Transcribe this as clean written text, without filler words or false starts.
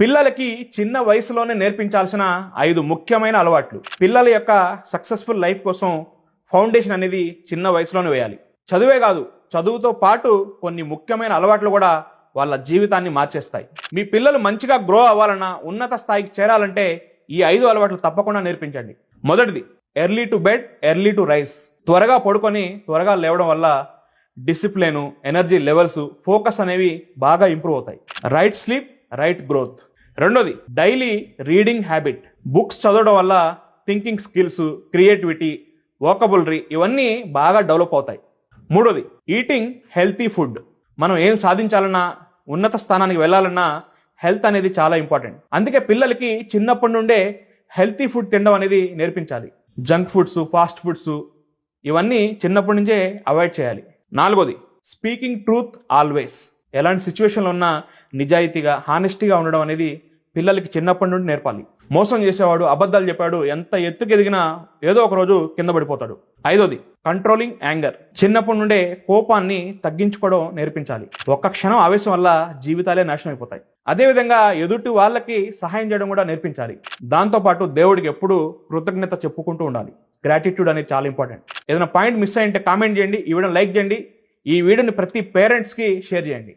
పిల్లలకి చిన్న వయసులోనే నేర్పించాల్సిన 5 ముఖ్యమైన అలవాట్లు. పిల్లల యొక్క సక్సెస్ఫుల్ లైఫ్ కోసం ఫౌండేషన్ అనేది చిన్న వయసులోనే వేయాలి. చదువే కాదు, చదువుతో పాటు కొన్ని ముఖ్యమైన అలవాట్లు కూడా వాళ్ళ జీవితాన్ని మార్చేస్తాయి. మీ పిల్లలు మంచిగా గ్రో అవ్వాలన్నా, ఉన్నత స్థాయికి చేరాలంటే ఈ 5 అలవాట్లు తప్పకుండా నేర్పించండి. మొదటిది, early to bed early to rice. త్వరగా పడుకొని త్వరగా లేవడం వల్ల డిసిప్లిన్, ఎనర్జీ లెవెల్స్, ఫోకస్ అనేవి బాగా ఇంప్రూవ్ అవుతాయి. Right sleep, right growth. రెండోది, డైలీ రీడింగ్ హ్యాబిట్. బుక్స్ చదవడం వల్ల థింకింగ్ స్కిల్స్, క్రియేటివిటీ, వోకబులరీ ఇవన్నీ బాగా డెవలప్ అవుతాయి. మూడోది, ఈటింగ్ హెల్తీ ఫుడ్. మనం ఏం సాధించాలన్నా, ఉన్నత స్థానానికి వెళ్ళాలన్నా హెల్త్ అనేది చాలా ఇంపార్టెంట్. అందుకే పిల్లలకి చిన్నప్పటి నుండే హెల్తీ ఫుడ్ తినడం అనేది నేర్పించాలి. జంక్ ఫుడ్స్, ఫాస్ట్ ఫుడ్స్ ఇవన్నీ చిన్నప్పటి నుంచే అవాయిడ్ చేయాలి. నాలుగోది, స్పీకింగ్ ట్రూత్ ఆల్వేస్. ఎలాంటి సిచ్యువేషన్లో ఉన్నా నిజాయితీగా, హానెస్టీగా ఉండడం అనేది పిల్లలకి చిన్నప్పటి నుండి నేర్పాలి. మోసం చేసేవాడు, అబద్ధాలు చెప్పాడు, ఎంత ఎత్తుకు ఎదిగినా ఏదో ఒక రోజు కింద పడిపోతాడు. ఐదోది, కంట్రోలింగ్ యాంగర్. చిన్నప్పటి నుండే కోపాన్ని తగ్గించుకోవడం నేర్పించాలి. ఒక్క క్షణం ఆవేశం వల్ల జీవితాలే నాశనం అయిపోతాయి. అదేవిధంగా ఎదుటి వాళ్ళకి సహాయం చేయడం కూడా నేర్పించాలి. దాంతోపాటు దేవుడికి ఎప్పుడూ కృతజ్ఞత చెప్పుకుంటూ ఉండాలి. గ్రాటిట్యూడ్ అనేది చాలా ఇంపార్టెంట్. ఏదైనా పాయింట్ మిస్ అయ్యింటే కామెంట్ చేయండి, ఈ వీడియోని లైక్ చేయండి, ఈ వీడియోని ప్రతి పేరెంట్స్కి షేర్ చేయండి.